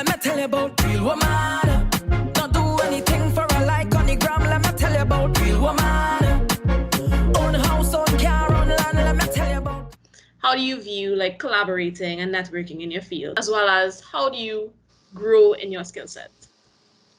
let me tell you about real woman. Not do anything for a like on the gram, let me tell you about real woman. Own house, own car, own land, let me tell you about. How do you view like collaborating and networking in your field, as well as how do you grow in your skill set?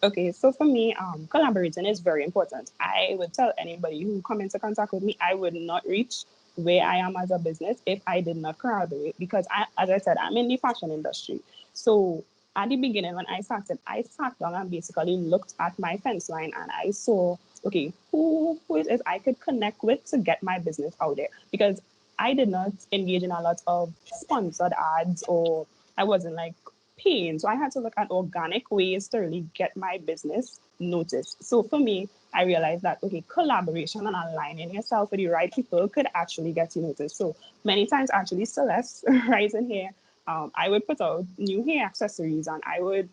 Okay, so for me, collaborating is very important. I would tell anybody who come into contact with me, I would not reach where I am as a business if I did not collaborate, because as I said, I'm in the fashion industry. So at the beginning, when I sat down and basically looked at my fence line and I saw, okay, who it is I could connect with to get my business out there, because I did not engage in a lot of sponsored ads, or I wasn't like paying. So I had to look at organic ways to really get my business noticed. So for me, I realized that, okay, collaboration and aligning yourself with the right people could actually get you noticed. So many times, actually, Celeste, right in here, I would put out new hair accessories and I would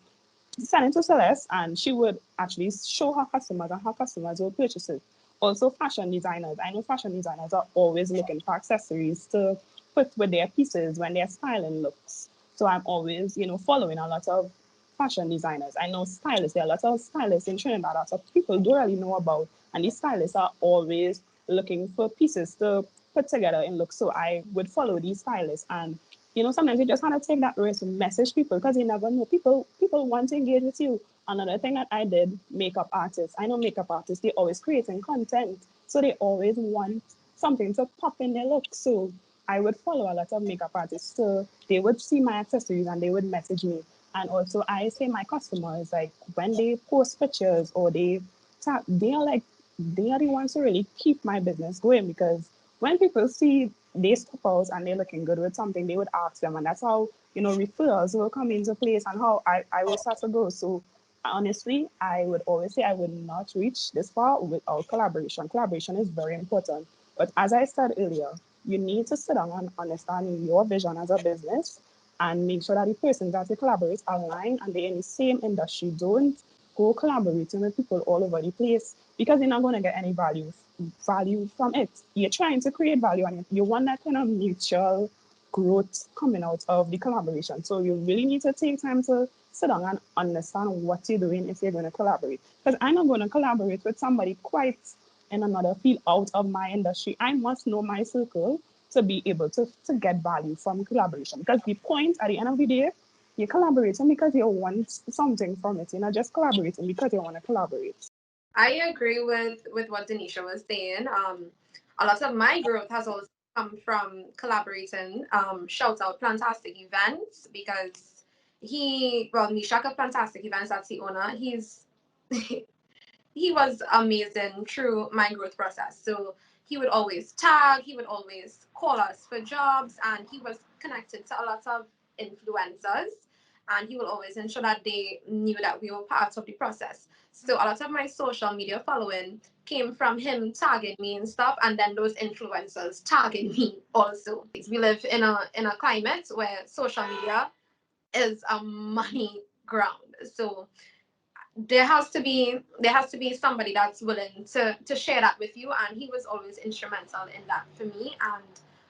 send it to Celeste, and she would actually show her customers, and her customers would purchase it. Also, fashion designers. I know fashion designers are always looking for accessories to put with their pieces when they're styling looks. So I'm always, following a lot of fashion designers. I know stylists. There are a lot of stylists in Trinidad that people don't really know about, and these stylists are always looking for pieces to put together in looks. So I would follow these stylists, and sometimes you just want to take that risk and message people, because you never know. People want to engage with you. Another thing that I did, makeup artists. I know makeup artists, they're always creating content. So they always want something to pop in their look. So I would follow a lot of makeup artists. So they would see my accessories and they would message me. And also I say my customers, like when they post pictures or they are the ones who really keep my business going, because when people see they step out and they're looking good with something, they would ask them, and that's how referrals will come into place and how I will start to grow. So honestly, I would always say I would not reach this far without collaboration. Collaboration is very important. But as I said earlier, you need to sit down and understand your vision as a business and make sure that the persons that you collaborate align and they're in the same industry. Don't go collaborating with people all over the place, because you're not going to get any value from it. You're trying to create value and you want that kind of mutual growth coming out of the collaboration. So you really need to take time to sit down and understand what you're doing if you're going to collaborate. Because I'm not going to collaborate with somebody quite in another field out of my industry. I must know my circle to be able to get value from collaboration. Because the point at the end of the day, you're collaborating because you want something from it. You're not just collaborating because you want to collaborate. I agree with what Denisha was saying. A lot of my growth has also come from collaborating. Shout out Plantastic Events, because Mishaka Plantastic Events, that's the owner. He was amazing through my growth process. So he would always tag, he would always call us for jobs, and he was connected to a lot of influencers, and he will always ensure that they knew that we were part of the process. So a lot of my social media following came from him tagging me and stuff, and then those influencers tagging me also. We live in a climate where social media is a money ground. So there has to be somebody that's willing to share that with you, and he was always instrumental in that for me. And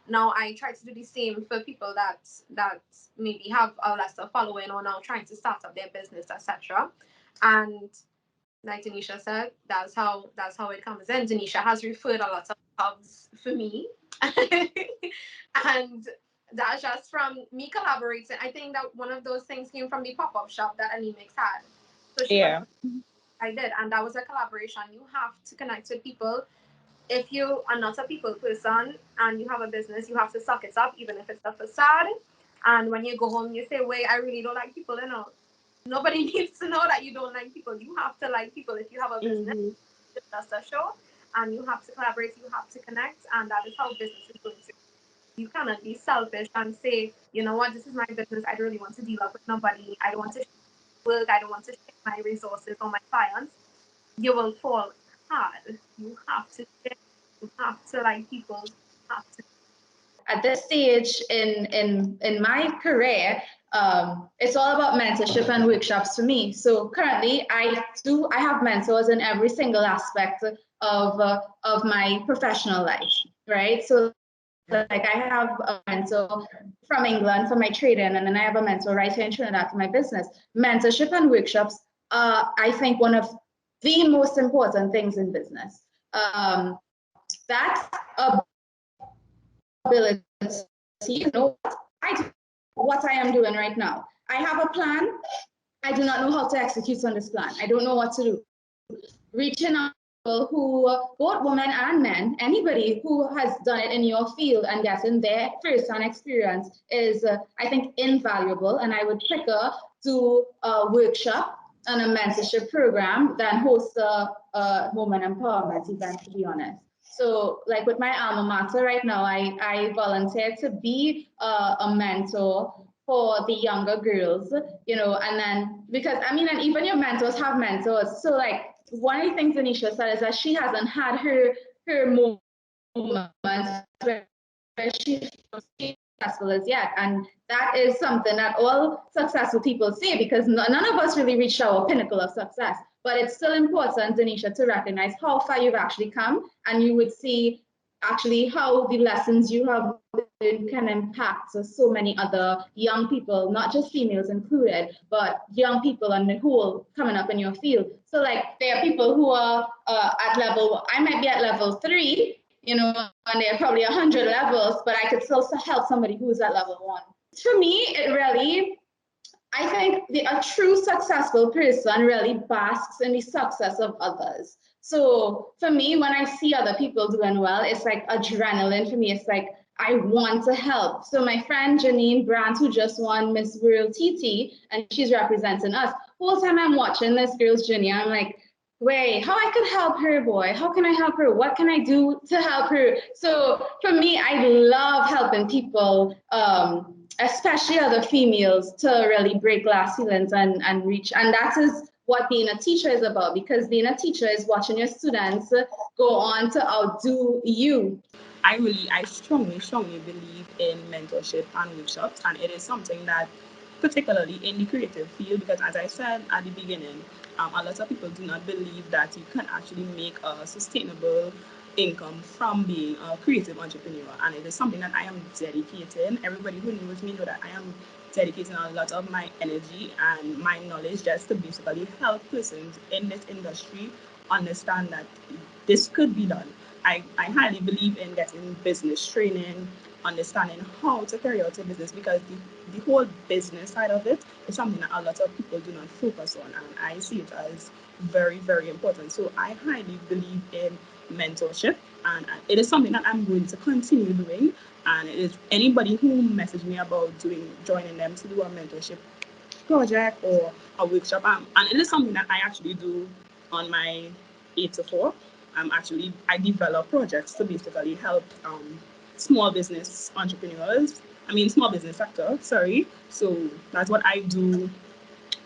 now I try to do the same for people that maybe have a lesser following or now trying to start up their business, etc. And like Denisha said, that's how it comes in. Denisha has referred a lot of jobs for me. And that's just from me collaborating. I think that one of those things came from the pop-up shop that Animix had. So I did, and that was a collaboration. You have to connect with people. If you are not a people person and you have a business, you have to suck it up, even if it's a facade. And when you go home, you say, wait, I really don't like people, Nobody needs to know that you don't like people. You have to like people. If you have a business, it's just a show, and you have to collaborate, you have to connect, and that is how business is going to. You cannot be selfish and say, you know what, this is my business. I don't really want to deal up with nobody. I don't want to work. I don't want to share my resources or my clients. You will fall hard. You have to share. You have to like people. You have to. At this stage in my career, it's all about mentorship and workshops for me. So currently, I have mentors in every single aspect of my professional life, right? So like I have a mentor from England for my trading, and then I have a mentor right here in Trinidad for my business. Mentorship and workshops are, I think, one of the most important things in business. That ability, you know, what I am doing right now. I have a plan. I do not know how to execute on this plan. I don't know what to do. Reaching out to people who, both women and men, anybody who has done it in your field and getting their first-hand experience is, I think, invaluable. And I would prefer to workshop and a mentorship program than host a woman empowerment event, to be honest. So like with my alma mater right now, I volunteer to be a mentor for the younger girls, you know, and then because I mean, and even your mentors have mentors. So like one of the things Anisha said is that she hasn't had her moment where she's successful as yet. And that is something that all successful people say, because none of us really reach our pinnacle of success. But it's still important, Anisha, to recognize how far you've actually come, and you would see actually how the lessons you have learned can impact so many other young people, not just females included, but young people on the whole coming up in your field. So like there are people who are at level, I might be at level 3, you know, and they're probably 100 levels, but I could still help somebody who's at level 1. For me, it really, I think a true successful person really basks in the success of others. So for me, when I see other people doing well, it's like adrenaline for me. It's like, I want to help. So my friend Janine Brandt, who just won Miss World TT, and she's representing us, whole time I'm watching this girl's journey, I'm like, wait, how I could help her, boy? How can I help her? What can I do to help her? So for me, I love helping people, especially other females, to really break glass ceilings and reach. And that is what being a teacher is about, because being a teacher is watching your students go on to outdo you. I strongly believe in mentorship and workshops, and it is something that, particularly in the creative field, because as I said at the beginning, a lot of people do not believe that you can actually make a sustainable income from being a creative entrepreneur, and it is something that I am dedicating. Everybody who knows me know that I am dedicating a lot of my energy and my knowledge just to basically help persons in this industry understand that this could be done. I highly believe in getting business training, understanding how to carry out a business, because the whole business side of it is something that a lot of people do not focus on, and I see it as very, very important. So I highly believe in mentorship, and it is something that I'm going to continue doing. And it is anybody who messaged me about joining them to do a mentorship project or a workshop, and it is something that I actually do on my 8 to 4. I develop projects to basically help small business sector, sorry. So that's what I do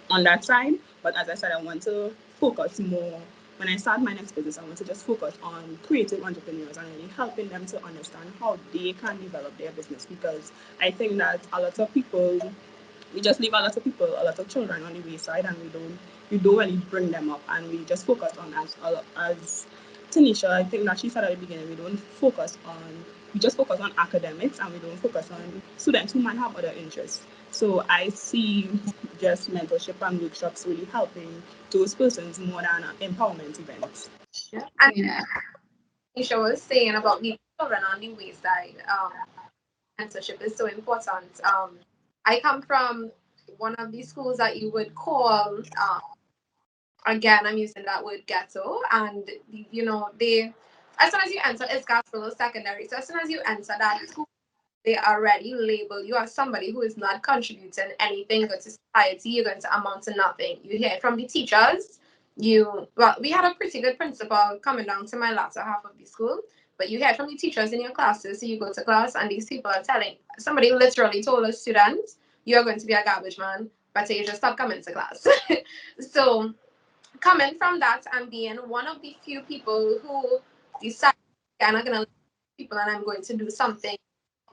on that side. But as I said, I want to focus more. When I start my next business, I want to just focus on creative entrepreneurs and really helping them to understand how they can develop their business, because I think that a lot of people, we just leave a lot of children on the wayside, and we don't really bring them up, and we just focus on, as Tanisha, I think that she said at the beginning, we just focus on academics, and we don't focus on students who might have other interests. So I see just mentorship and workshops really helping those persons more than empowerment events. And Yeah. Nisha was saying about the children on the wayside, mentorship is so important. I come from one of these schools that you would call, again, I'm using that word ghetto, and you know, as soon as you enter, it's Gasparilla Secondary. So as soon as you enter that school, they already label you as somebody who is not contributing anything good to society. You're going to amount to nothing. You hear it from the teachers. We had a pretty good principal coming down to my latter half of the school, but you hear it from the teachers in your classes. So you go to class, and these people are telling, somebody literally told a student, you're going to be a garbage man, but you just stop coming to class. So coming from that and being one of the few people who decide, I'm not going to people, and I'm going to do something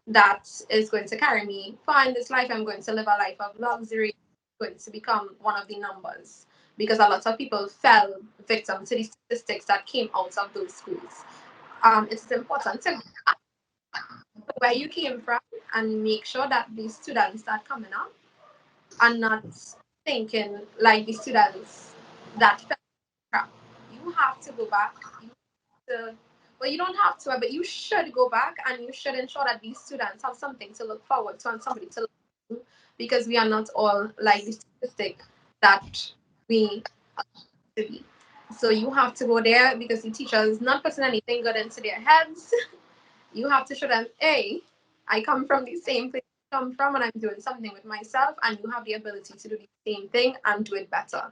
that is going to carry me far in this life. I'm going to live a life of luxury. I'm going to become one of the numbers, because a lot of people fell victim to the statistics that came out of those schools. It's important to where you came from and make sure that these students that coming up are not thinking like the students that fell crap. You have to go back. Well, you don't have to, but you should go back and you should ensure that these students have something to look forward to and somebody to look to, because we are not all like the statistic that we are to be. So you have to go there because the teachers not putting anything good into their heads. You have to show them, hey, I come from the same place I come from and I'm doing something with myself, and you have the ability to do the same thing and do it better.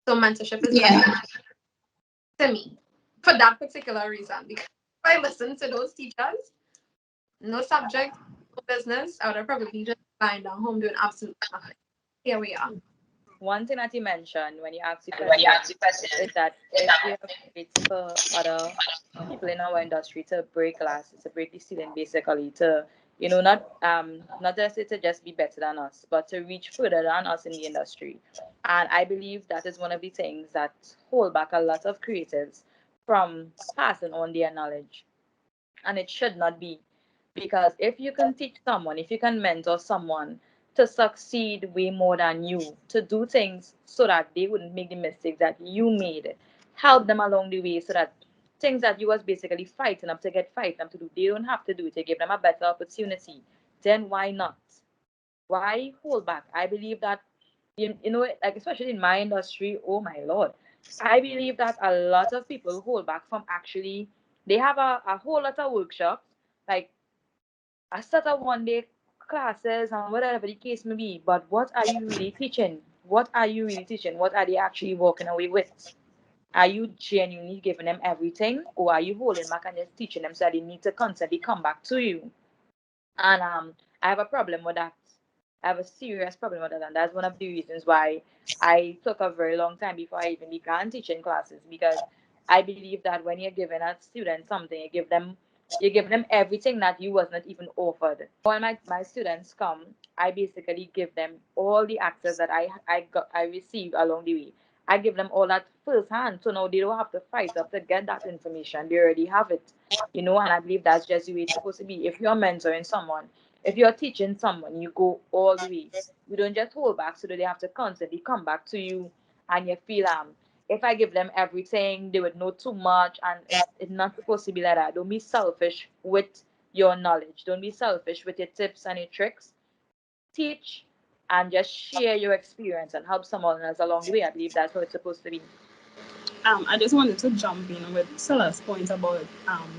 So mentorship is Yeah. to me for that particular reason. Because if I listen to those teachers, no subject, no business, I would have probably just lying down home doing absolutely nothing. Here we are. One thing that you mentioned when you asked the question is that if we have rates for other people in our industry to break classes, to break the ceiling, basically, to not just to just be better than us, but to reach further than us in the industry. And I believe that is one of the things that hold back a lot of creatives from passing on their knowledge. And it should not be, because if you can teach someone, if you can mentor someone to succeed way more than you, to do things so that they wouldn't make the mistakes that you made, help them along the way so that things that you was basically fighting up to do, they don't have to do it. You give them a better opportunity, then why not? Why hold back? I believe that like especially in my industry, oh my lord, I believe that a lot of people hold back from actually, they have a whole lot of workshops, like a set of 1 day classes and whatever the case may be, but what are you really teaching? What are you really teaching? What are they actually walking away with? Are you genuinely giving them everything, or are you holding back and just teaching them so that they need to constantly come back to you? And I have a problem with that. I have a serious problem with that, and that's one of the reasons why I took a very long time before I even began teaching classes, because I believe that when you're giving a student something, you give them everything that you was not even offered. When my students come, I basically give them all the access that I received along the way. I give them all that firsthand, so now they don't have to fight up to get that information. They already have it, and I believe that's just the way it's supposed to be. If you're mentoring someone, if you're teaching someone, you go all the way. You don't just hold back so that they have to constantly come back to you, and you feel if I give them everything, they would know too much, and it's not supposed to be like that. Don't be selfish with your knowledge. Don't be selfish with your tips and your tricks. Teach and just share your experience and help someone else along the way. I believe that's how it's supposed to be. I just wanted to jump in with Stella's point about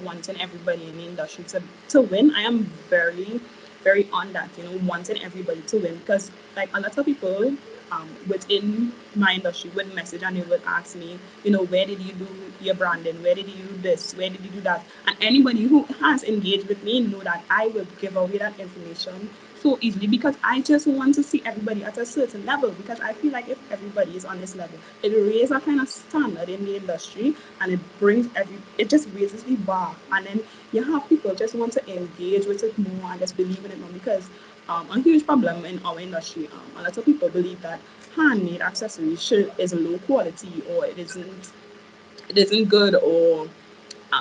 wanting everybody in the industry to win. I am very, very on that, wanting everybody to win, because like a lot of people within my industry would message and they would ask me, where did you do your branding? Where did you do this? Where did you do that? And anybody who has engaged with me know that I will give away that information so easily, because I just want to see everybody at a certain level, because I feel like if everybody is on this level, it raises a kind of standard in the industry, and it just raises the bar, and then you have people just want to engage with it more and just believe in it more, because a huge problem in our industry, a lot of people believe that handmade accessories is low quality, or it isn't good, or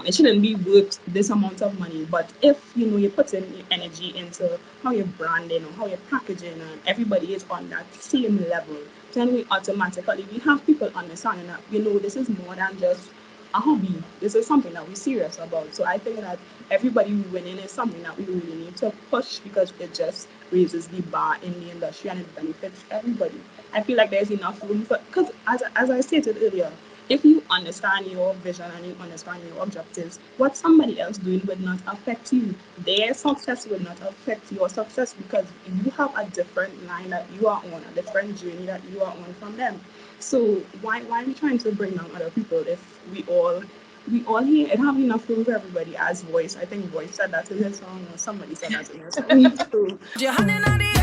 it shouldn't be worth this amount of money. But if you put in your energy into how you're branding or how you're packaging, and everybody is on that same level, then we have people understanding that this is more than just a hobby. This is something that we're serious about. So I think that everybody winning is something that we really need to push, because it just raises the bar in the industry and it benefits everybody. I feel like there's enough room for, because as I stated earlier, if you understand your vision and you understand your objectives, what somebody else doing will not affect you. Their success will not affect your success, because you have a different line that you are on, a different journey that you are on from them. So why are we trying to bring down other people if we all here and have enough room for everybody? As Voice, I think Voice said that in his song, or somebody said that in his song. So, Your hand in the